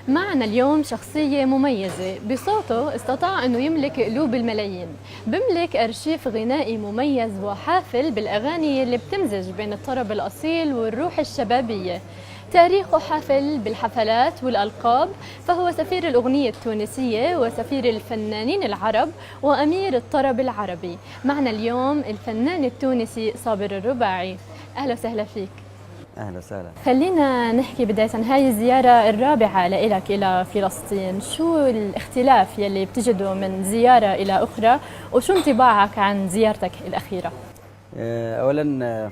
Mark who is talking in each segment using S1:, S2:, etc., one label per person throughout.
S1: معنا اليوم شخصية مميزة، بصوته استطاع أنه يملك قلوب الملايين. بملك أرشيف غنائي مميز وحافل بالأغاني اللي بتمزج بين الطرب الأصيل والروح الشبابية. تاريخه حافل بالحفلات والألقاب، فهو سفير الأغنية التونسية وسفير الفنانين العرب وأمير الطرب العربي. معنا اليوم الفنان التونسي صابر الرباعي. أهلا وسهلا فيك.
S2: اهلا وسهلا.
S1: خلينا نحكي بداية، هاي الزيارة الرابعة لإلك إلى فلسطين، شو الاختلاف يلي بتجده من زيارة إلى أخرى، وشو انطباعك عن زيارتك الأخيرة؟
S2: اولا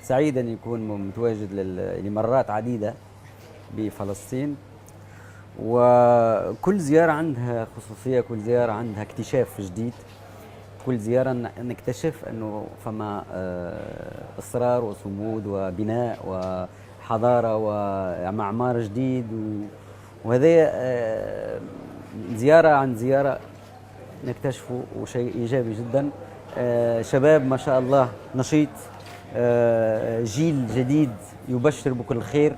S2: سعيد ان يكون متواجد لمرات عديده بفلسطين، وكل زياره عندها خصوصيه، كل زياره عندها اكتشاف جديد، كل زياره نكتشف انه فما اصرار وصمود وبناء وحضاره ومعمار جديد، وهذا زياره عن زياره نكتشفه شيء ايجابي جدا. شباب ما شاء الله نشيط، جيل جديد يبشر بكل خير،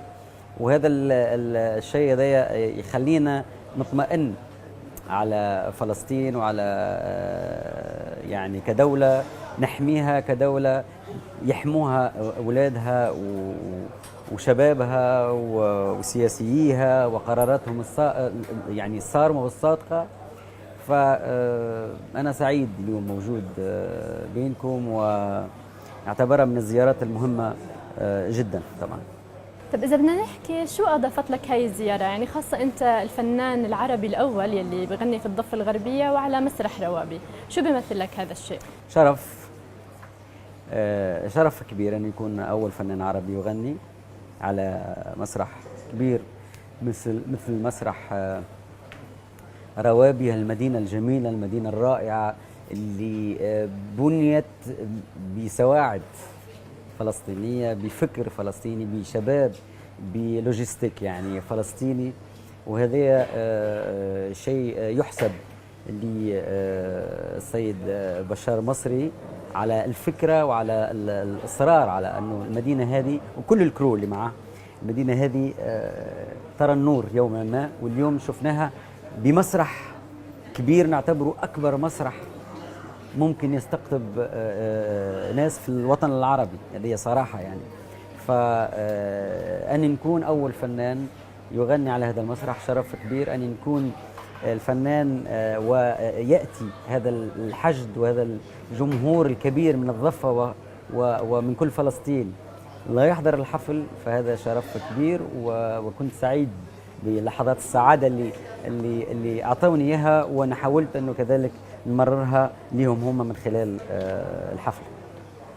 S2: وهذا الشيء هذا يخلينا نطمئن على فلسطين وعلى يعني كدولة نحميها، كدولة يحموها أولادها وشبابها وسياسييها وقراراتهم يعني الصارمة والصادقة. فأنا سعيد اليوم موجود بينكم، واعتبرها من الزيارات المهمة جدا طبعا.
S1: طب إذا بدنا نحكي شو أضافت لك هاي الزيارة، يعني خاصة أنت الفنان العربي الأول يلي بغني في الضفة الغربية وعلى مسرح روابي، شو بيمثل لك هذا الشيء؟
S2: شرف كبير أن يكون أول فنان عربي يغني على مسرح كبير مثل مسرح روابي، المدينة الجميلة، المدينة الرائعة اللي بنيت بسواعد فلسطينية، بفكر فلسطيني، بشباب، بلوجيستيك يعني فلسطيني. وهذا شيء يحسب للسيد بشار مصري على الفكرة وعلى الإصرار على أنه المدينة هذه وكل الكرو اللي معه، المدينة هذه ترى النور يوما ما، واليوم شفناها بمسرح كبير نعتبره أكبر مسرح ممكن يستقطب ناس في الوطن العربي، هذه صراحة يعني. فأن نكون أول فنان يغني على هذا المسرح شرف كبير، أن نكون الفنان ويأتي هذا الحشد وهذا الجمهور الكبير من الضفة ومن كل فلسطين لا يحضر الحفل، فهذا شرف كبير. وكنت سعيد بلحظات السعادة اللي أعطوني إياها، وأنا حاولت أنه كذلك نمررها لهم هم من خلال الحفل.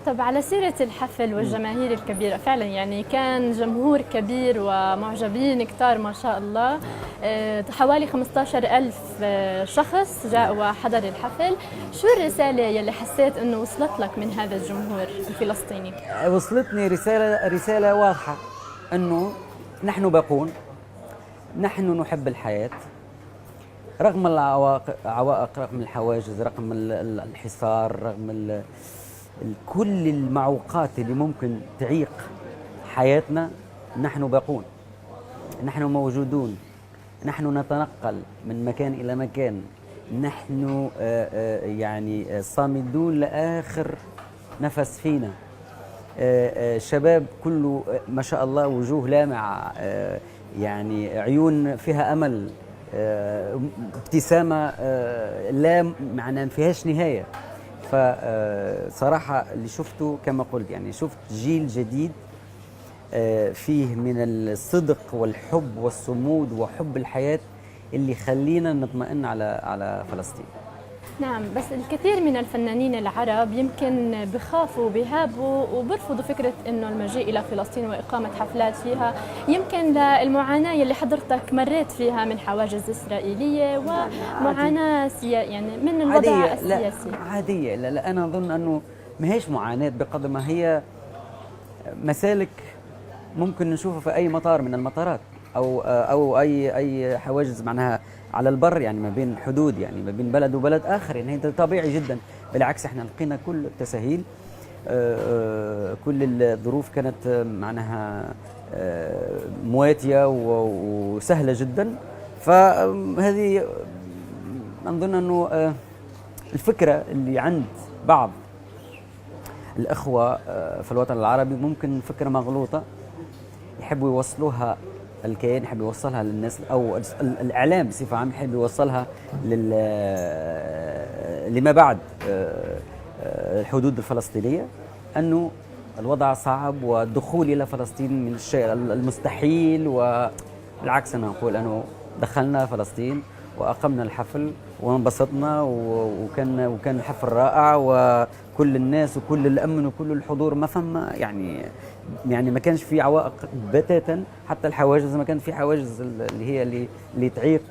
S1: طب على سيرة الحفل والجماهير الكبيرة، فعلا يعني كان جمهور كبير ومعجبين كتار ما شاء الله، حوالي 15,000 شخص جاء وحضر الحفل. شو الرسالة يلي حسيت أنه وصلت لك من هذا الجمهور الفلسطيني؟
S2: وصلتني رسالة واضحة، أنه نحن باقون، نحن نحب الحياة رغم العوائق، رغم الحواجز، رغم الحصار، رغم كل المعوقات اللي ممكن تعيق حياتنا. نحن باقون، نحن موجودون، نحن نتنقل من مكان إلى مكان، نحن يعني صامدون لآخر نفس فينا. شباب كله ما شاء الله، وجوه لامعة، يعني عيون فيها أمل، ابتسامة لا معنى فيهاش نهاية. فصراحة اللي شفته كما قلت، يعني شفت جيل جديد فيه من الصدق والحب والصمود وحب الحياة اللي خلينا نطمئن على فلسطين.
S1: نعم، بس الكثير من الفنانين العرب يمكن بخافوا بهابوا وبرفضوا فكرة إنه المجيء إلى فلسطين وإقامة حفلات فيها، يمكن للمعاناة اللي حضرتك مريت فيها من حواجز إسرائيلية ومعاناة يعني من الوضع السياسي.
S2: عادية. لا أنا أظن أنه ما هيش معاناة بقدر ما هي مسالك ممكن نشوفها في أي مطار من المطارات، أو أي حواجز معناها على البر، يعني ما بين حدود، يعني ما بين بلد وبلد آخر، يعني هذا طبيعي جدا. بالعكس احنا لقينا كل التسهيل، كل الظروف كانت معناها مواتية وسهلة جدا. فهذه أظن أنه الفكرة اللي عند بعض الأخوة في الوطن العربي ممكن فكرة مغلوطة، يحبوا يوصلوها، الكيان يحب يوصلها للناس، أو الإعلام بصفة عامة يحب يوصلها لما بعد الحدود الفلسطينية، أنه الوضع صعب والدخول إلى فلسطين من الشيء المستحيل. وبالعكس أنا أقول أنه دخلنا فلسطين وأقمنا الحفل وانبسطنا، وكان الحفل رائع، وكل الناس وكل الأمن وكل الحضور، ما ثم يعني ما كانش في عوائق بتاتا، حتى الحواجز ما كان في حواجز اللي هي اللي تعيق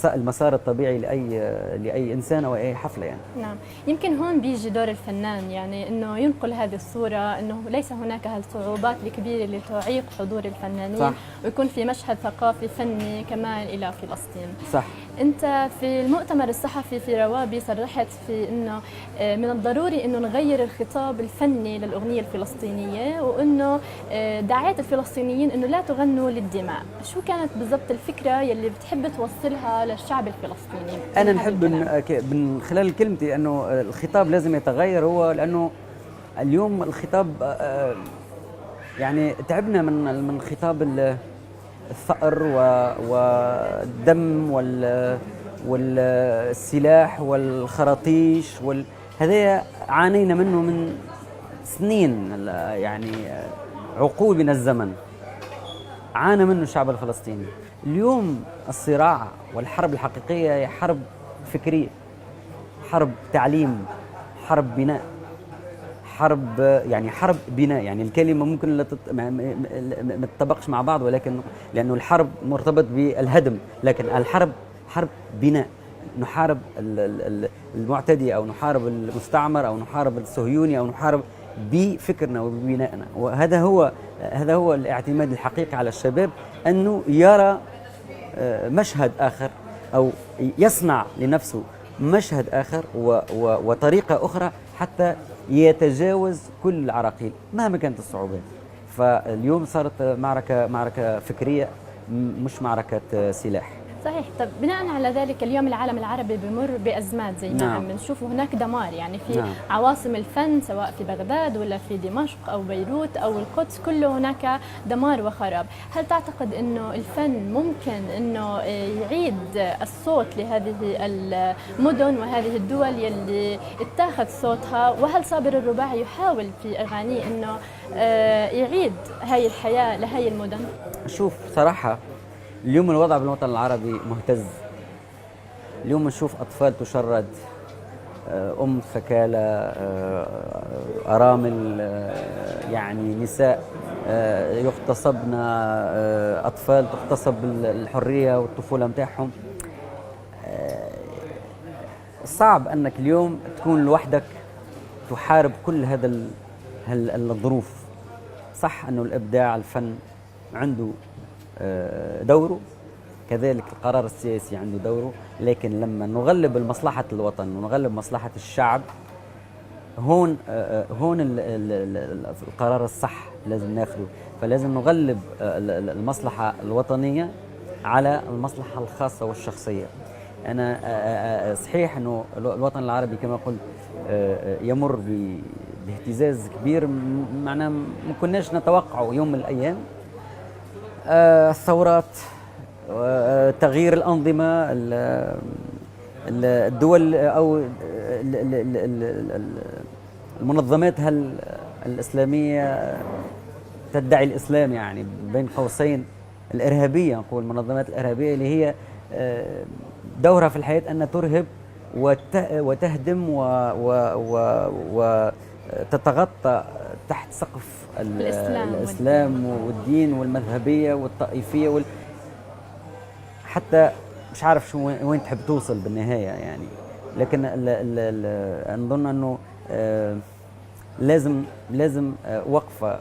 S2: المسار الطبيعي لأي إنسان أو أي حفلة يعني.
S1: نعم، يمكن هون بيجي دور الفنان، يعني أنه ينقل هذه الصورة، أنه ليس هناك هالصعوبات الكبيرة اللي تعيق حضور الفنانين. صح. ويكون في مشهد ثقافي فني كمان إلى فلسطين.
S2: صح.
S1: أنت في المؤتمر الصحفي في روابي صرحت في أنه من الضروري أنه نغير الخطاب الفني للأغنية الفلسطينية، وأنه دعيت الفلسطينيين أنه لا تغنوا للدماء. شو كانت بالضبط الفكرة يلي بتحب توصلها للشعب الفلسطيني؟
S2: أنا نحب من خلال كلمتي أنه الخطاب لازم يتغير، هو لأنه اليوم الخطاب يعني تعبنا من خطاب الثأر والدم والسلاح والخراطيش هذا عانينا منه من سنين، يعني عقود من الزمن عانى منه الشعب الفلسطيني. اليوم الصراع والحرب الحقيقية هي حرب فكرية، حرب تعليم، حرب بناء، حرب بناء. يعني الكلمة ممكن ما تطبقش مع بعض، ولكن لأنه الحرب مرتبط بالهدم، لكن الحرب حرب بناء. نحارب المعتدي، أو نحارب المستعمر، أو نحارب الصهيوني، أو نحارب بفكرنا وببنائنا. وهذا هو الاعتماد الحقيقي على الشباب، أنه يرى مشهد آخر، أو يصنع لنفسه مشهد آخر وطريقة أخرى حتى يتجاوز كل العراقيل مهما كانت الصعوبات. فاليوم صارت معركة فكرية، مش معركة سلاح.
S1: صحيح. طب بناء على ذلك اليوم العالم العربي بمر بأزمات زي ما عم بنشوف، هناك دمار يعني في عواصم الفن، سواء في بغداد ولا في دمشق أو بيروت أو القدس، كله هناك دمار وخراب. هل تعتقد أنه الفن ممكن أنه يعيد الصوت لهذه المدن وهذه الدول يلي اتاخذ صوتها؟ وهل صابر الرباعي يحاول في أغانيه أنه يعيد هاي الحياة لهي المدن؟
S2: شوف صراحة اليوم الوضع بالوطن العربي مهتز. اليوم نشوف أطفال تشرد، ثكالى، أرامل، يعني نساء يغتصبن، أطفال تغتصب الحرية والطفولة متاعهم. صعب أنك اليوم تكون لوحدك تحارب كل هذا الظروف. صح أنه الإبداع، الفن عنده دوره، كذلك القرار السياسي عنده دوره، لكن لما نغلب مصلحة الوطن ونغلب مصلحة الشعب، هون القرار الصح لازم ناخده. فلازم نغلب المصلحة الوطنية على المصلحة الخاصة والشخصية. أنا صحيح أنه الوطن العربي كما قلت يمر باهتزاز كبير، معناه ما كناش نتوقعه يوم من الأيام. الثورات، تغيير الأنظمة، الدول أو المنظمات الإسلامية تدعي الإسلام، يعني بين قوسين الإرهابية، نقول المنظمات الإرهابية اللي هي دورها في الحياة أن ترهب وتهدم وتتغطى تحت سقف الإسلام والدين والمذهبية والطائفية حتى مش عارف شو وين تحب توصل بالنهاية يعني. لكن نظن أنه لازم وقفة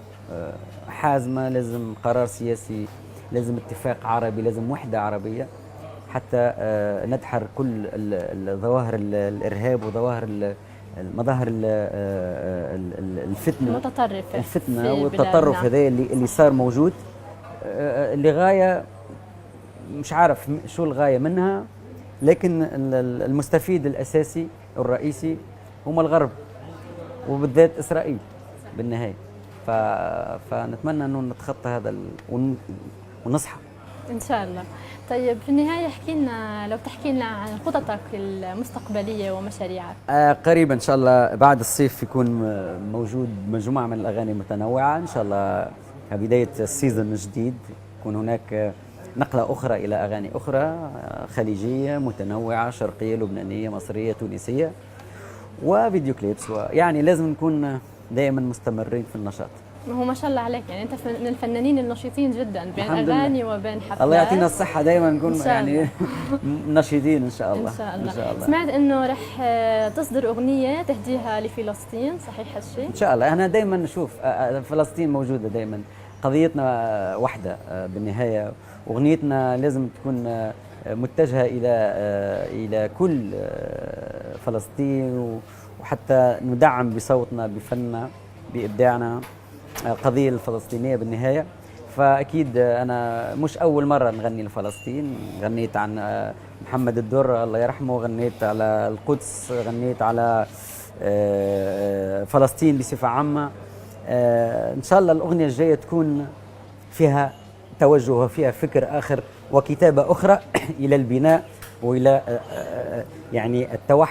S2: حازمة، لازم قرار سياسي، لازم اتفاق عربي، لازم وحدة عربية حتى ندحر كل ظواهر الإرهاب وظواهر مظاهر الفتنة والتطرف هذا اللي صار موجود لغاية مش عارف شو الغاية منها، لكن المستفيد الأساسي الرئيسي هم الغرب، وبالذات إسرائيل بالنهاية. فنتمنى أنه نتخطى هذا ونصحى
S1: ان شاء الله. طيب في النهايه احكي لنا، لو تحكي لنا عن خططك المستقبليه ومشاريعك.
S2: قريبا ان شاء الله بعد الصيف يكون موجود مجموعه من الاغاني متنوعه ان شاء الله. بدايه السيزون الجديد يكون هناك نقله اخرى الى اغاني اخرى خليجيه متنوعه، شرقيه، لبنانيه، مصريه، تونسيه، وفيديو كليبس، يعني لازم نكون دائما مستمرين في النشاط.
S1: هو ما شاء الله عليك، يعني انت من الفنانين النشيطين جدا بين اغاني وبين حفلات.
S2: الله يعطينا الصحه دايما نكون يعني نشيطين ان شاء الله.
S1: ان شاء الله. إن شاء الله. سمعت انه رح تصدر اغنيه تهديها لفلسطين، صحيح هالشيء؟
S2: ان شاء الله. انا دايما نشوف فلسطين موجوده دايما، قضيتنا واحده بالنهايه، اغنيتنا لازم تكون متجهه الى كل فلسطين، وحتى ندعم بصوتنا بفننا بابداعنا القضية الفلسطينية بالنهاية. فأكيد أنا مش أول مرة نغني لفلسطين، غنيت عن محمد الدر الله يرحمه، غنيت على القدس، غنيت على فلسطين بصفة عامة. إن شاء الله الأغنية الجاية تكون فيها توجه وفيها فكر آخر وكتابة أخرى إلى البناء وإلى يعني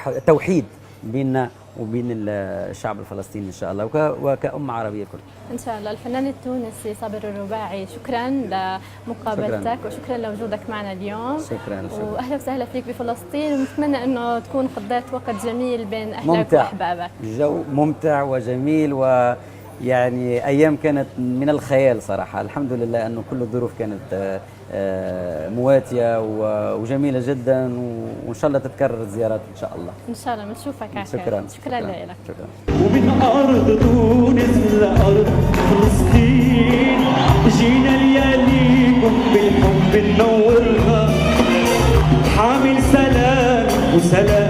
S2: التوحيد بيننا وبين الشعب الفلسطيني ان شاء الله وكأمة عربية كلها.
S1: ان شاء الله. الفنان التونسي صابر الرباعي، شكرا لمقابلتك وشكرا لوجودك معنا اليوم.
S2: شكرا.
S1: واهلا وسهلا فيك بفلسطين، ونتمنى انه تكون قضيت وقت جميل بين اهلك واحبابك.
S2: جو ممتع وجميل، ويعني ايام كانت من الخيال صراحة. الحمد لله انه كل الظروف كانت مواتية وجميلة جدا، وإن شاء الله تتكرر الزيارات إن شاء الله.
S1: إن شاء الله بنشوفك على خير. شكرا لك.
S2: شكرا.
S3: ومن أرض تونس لأرض فلسطين جينا لياليكم بالحب ننورها، حامل سلام وسلام